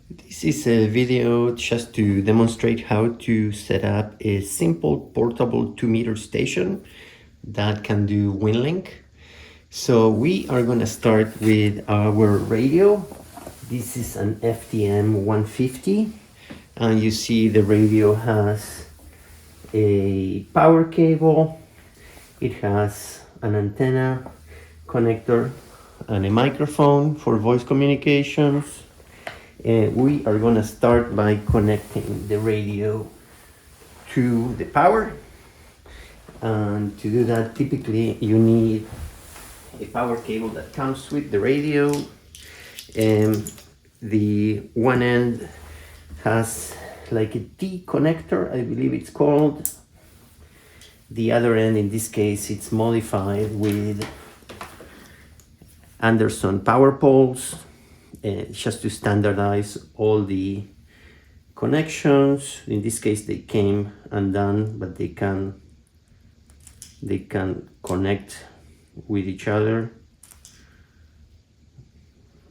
This is a video just to demonstrate how to set up a simple portable 2-meter station that can do Winlink. So we are going to start with our radio. This is an FTM 150, and you see the radio has a power cable, it has an antenna connector and a microphone for voice communications. We are going to start by connecting the radio to the power, and to do that typically you need a power cable that comes with the radio, and the one end has like a T connector, I believe it's called. The other end, in this case, it's modified with Anderson power poles, just to standardize all the connections. In this case they came undone, but they can connect with each other.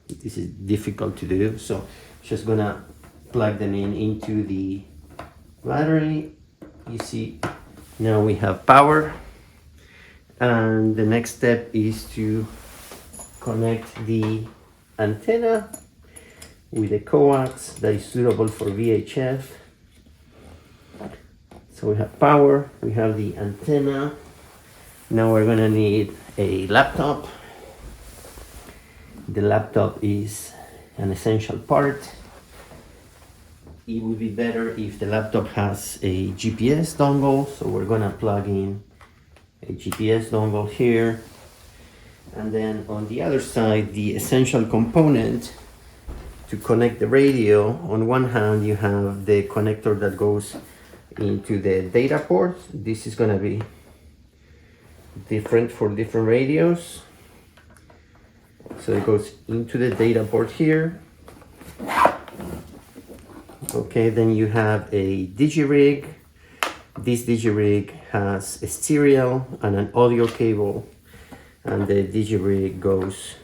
This is difficult to do, so just gonna plug them into the battery. You see, now we have power, and the next step is to connect the antenna with a coax that is suitable for VHF. So we have power, we have the antenna. Now we're gonna need a laptop. The laptop is an essential part. It would be better if the laptop has a GPS dongle, so we're gonna plug in a GPS dongle here. And then on the other side, the essential component to connect the radio. On one hand, you have the connector that goes into the data port. This is gonna be different for different radios. So it goes into the data port here. Okay, then you have a digirig. This digirig has a serial and an audio cable, and the digirig goes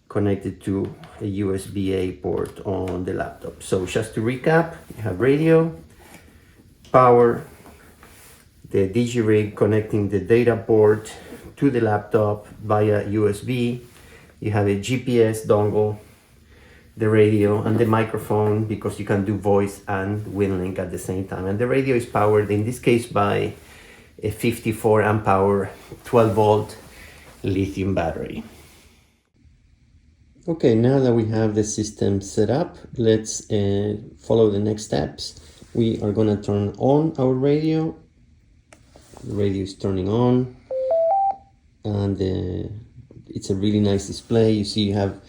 connected to a USB-A port on the laptop. So just to recap, you have radio, power, the digirig connecting the data port to the laptop via USB. You have a GPS dongle, the radio, and the microphone, because you can do voice and Winlink at the same time. And the radio is powered, in this case, by a 54 amp hour 12 volt lithium battery. Okay, now that we have the system set up, let's follow the next steps. We are going to turn on our radio. The radio is turning on, and it's a really nice display. You see you have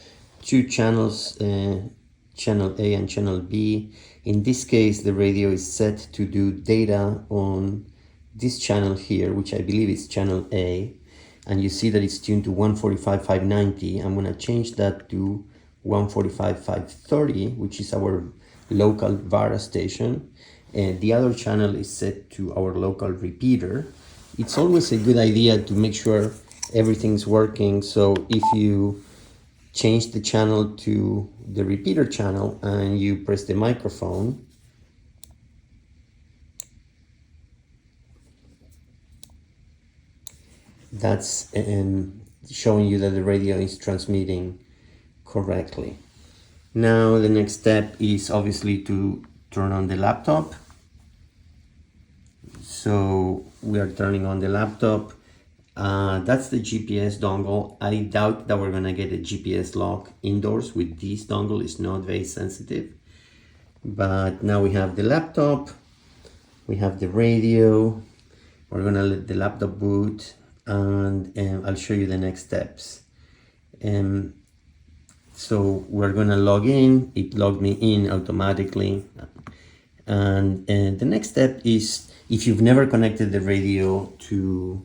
two channels, channel A and channel B. In this case, the radio is set to do data on this channel here, which I believe is channel A. And you see that it's tuned to 145.590. I'm gonna change that to 145.530, which is our local VARA station. And the other channel is set to our local repeater. It's always a good idea to make sure everything's working. So if you change the channel to the repeater channel and you press the microphone, that's showing you that the radio is transmitting correctly. Now the next step is obviously to turn on the laptop. So we are turning on the laptop. That's the GPS dongle. I doubt that we're gonna get a GPS lock indoors with this dongle. It's not very sensitive. But now we have the laptop, we have the radio. We're gonna let the laptop boot, and I'll show you the next steps. So we're gonna log in. It logged me in automatically. And the next step is, if you've never connected the radio to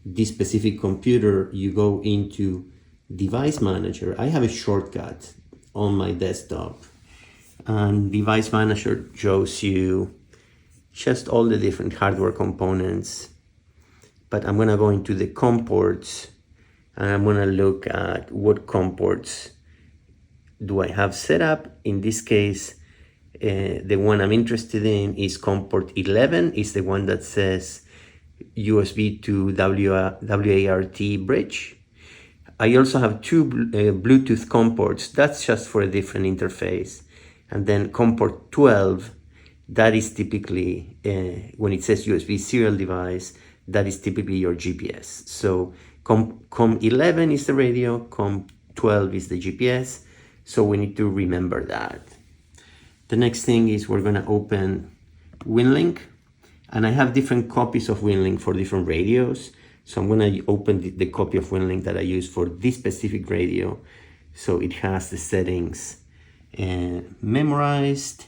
this specific computer, you go into Device Manager. I have a shortcut on my desktop, and Device Manager shows you just all the different hardware components. But I'm gonna go into the COM ports, and I'm gonna look at what COM ports do I have set up? In this case, the one I'm interested in is COM port 11, is the one that says USB to WART bridge. I also have two Bluetooth COM ports. That's just for a different interface. And then COM port 12, that is typically, when it says USB serial device, that is typically your GPS. So COM 11 is the radio, COM 12 is the GPS. So we need to remember that. The next thing is we're gonna open Winlink, and I have different copies of Winlink for different radios. So I'm gonna open the copy of Winlink that I use for this specific radio. So it has the settings memorized.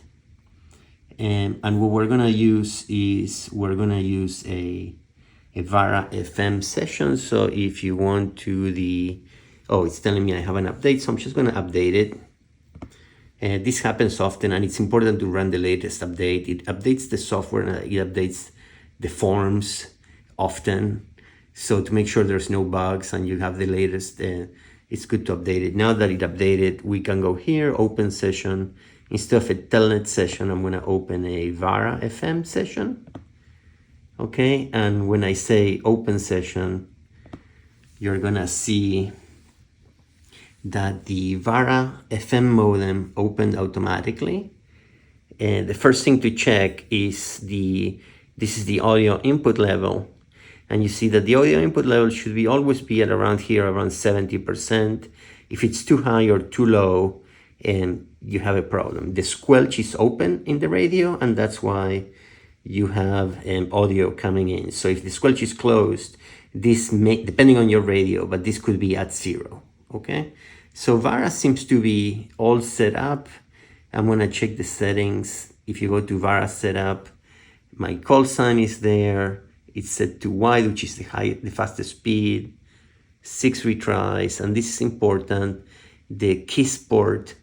And what we're gonna use is, we're gonna use a VARA FM session. So if you want to it's telling me I have an update, so I'm just gonna update it. This happens often, and it's important to run the latest update. It updates the software, and it updates the forms often. So to make sure there's no bugs and you have the latest, it's good to update it. Now that it updated, we can go here, open session. Instead of a telnet session, I'm gonna open a VARA FM session. Okay, and when I say open session, you're gonna see that the VARA FM modem opened automatically. And the first thing to check is this is the audio input level. And you see that the audio input level should always be at around here, around 70%. If it's too high or too low, you have a problem. The squelch is open in the radio, and that's why you have audio coming in. So if the squelch is closed, this may, depending on your radio, but this could be at 0, okay? So VARA seems to be all set up. I'm gonna check the settings. If you go to VARA setup, my call sign is there. It's set to wide, which is the fastest speed, 6 retries, and this is important. The KISS port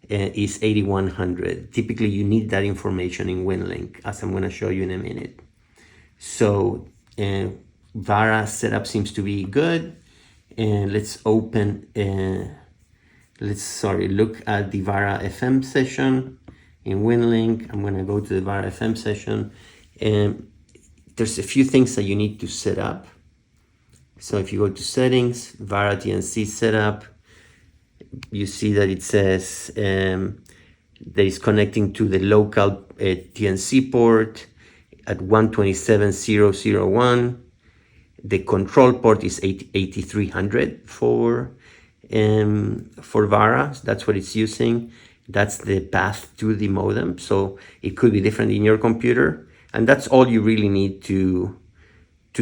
is 8100. Typically, you need that information in Winlink, as I'm going to show you in a minute. So VARA setup seems to be good. And let's open, look at the VARA FM session in Winlink. I'm going to go to the VARA FM session. And there's a few things that you need to set up. So if you go to settings, VARA TNC setup, you see that it says that it's connecting to the local TNC port at 127.0.0.1. The control port is 8300 for VARA. That's what it's using. That's the path to the modem. So it could be different in your computer. And that's all you really need to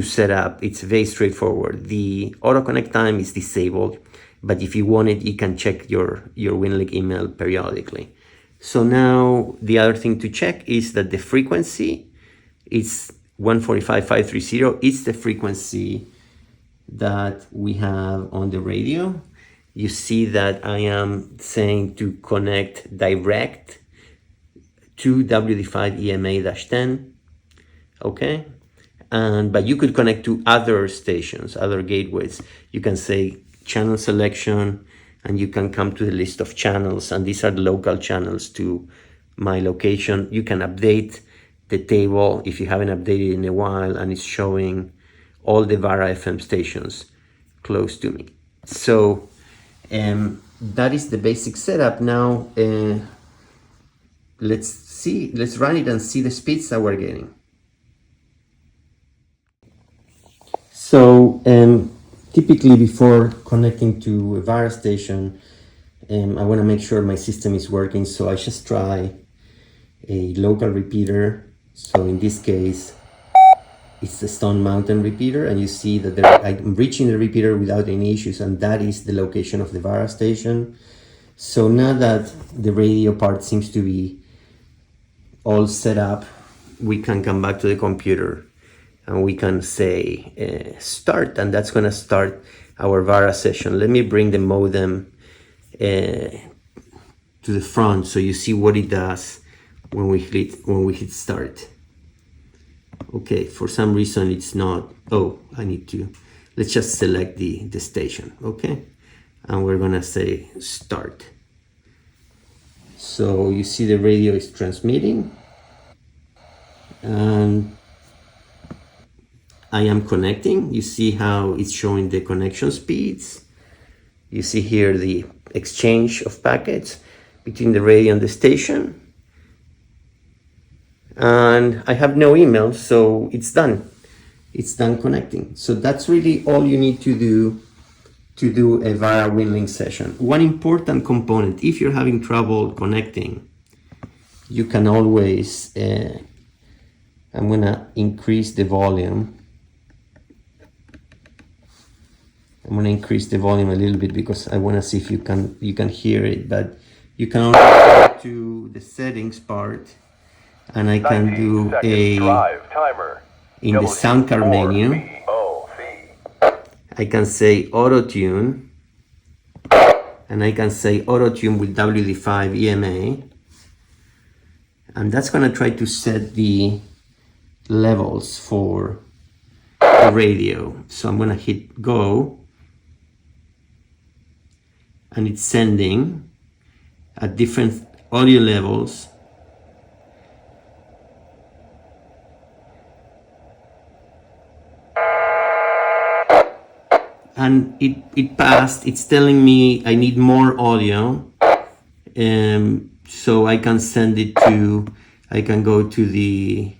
set up. It's very straightforward. The auto connect time is disabled, but if you want it, you can check your Winlink email periodically. So now the other thing to check is that the frequency is 145.530. It's the frequency that we have on the radio. You see that I am saying to connect direct to WD5 EMA-10. Okay, but you could connect to other stations, other gateways. You can say channel selection, and you can come to the list of channels, and these are the local channels to my location. You can update the table if you haven't updated in a while, and it's showing all the VARA FM stations close to me. So that is the basic setup. Now let's run it and see the speeds that we're getting. So typically before connecting to a VARA station, I want to make sure my system is working. So I just try a local repeater. So in this case, it's the Stone Mountain repeater, and you see that I'm reaching the repeater without any issues, and that is the location of the VARA station. So now that the radio part seems to be all set up, we can come back to the computer and we can say start, and that's going to start our VARA session. Let me bring the modem to the front so you see what it does when we hit start. Okay, for some reason it's not. Let's just select the station. Okay, and we're gonna say start. So you see the radio is transmitting, and I am connecting. You see how it's showing the connection speeds. You see here the exchange of packets between the radio and the station. And I have no email, so it's done. It's done connecting. So that's really all you need to do a VARA Winlink session. One important component, if you're having trouble connecting, you can always, I'm gonna increase the volume. I'm gonna increase the volume a little bit because I wanna see if you can hear it, but you can also go to the settings part, and I can do in the sound card menu, I can say auto tune, and I can say auto tune with WD5 EMA, and that's gonna try to set the levels for the radio. So I'm gonna hit go, and it's sending at different audio levels. And it passed. It's telling me I need more audio, so I can send it to, I can go to the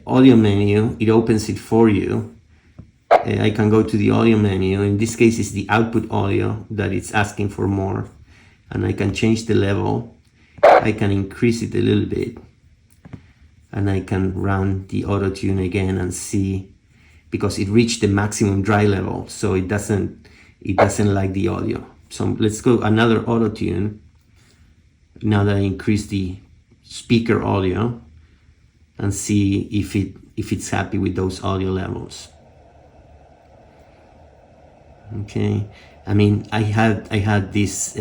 audio menu. It opens it for you. I can go to the audio menu. In this case, it's the output audio that it's asking for more, and I can change the level. I can increase it a little bit, and I can run the auto tune again and see, because it reached the maximum dry level, so it doesn't like the audio. So let's go another auto tune. Now that I increase the speaker audio, and see if it's happy with those audio levels. Okay, I mean I had this.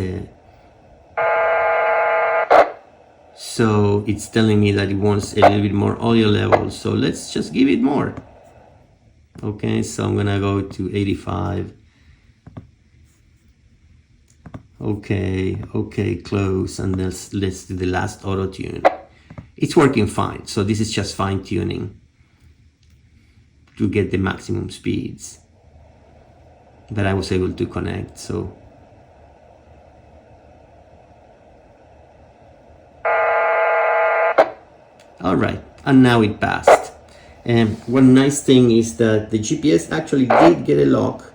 So it's telling me that it wants a little bit more audio levels. So let's just give it more. Okay, so I'm gonna go to 85. Okay, close, and let's do the last auto tune. It's working fine. So this is just fine tuning to get the maximum speeds that I was able to connect. So all right, and now it passed. And one nice thing is that the GPS actually did get a lock,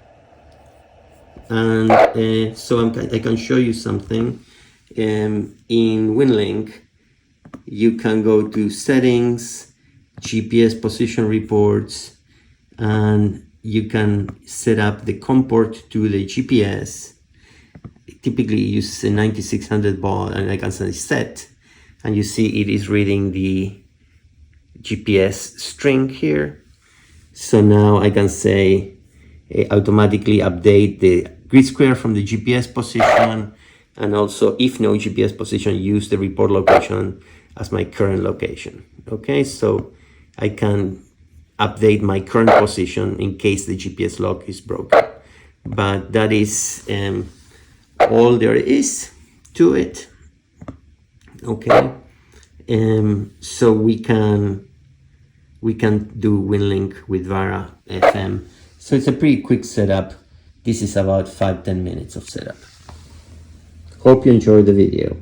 and so I can show you something. In Winlink, you can go to settings, GPS position reports, and you can set up the COM port to the GPS. It typically uses a 9600 baud, and I can say set, and you see it is reading the GPS string here. So now I can say automatically update the grid square from the GPS position, and also if no GPS position, use the report location as my current location. Okay, so I can update my current position in case the GPS lock is broken. But that is all there is to it. Okay, so we can do Winlink with VARA FM. So it's a pretty quick setup. This is about 5-10 minutes of setup. Hope you enjoyed the video.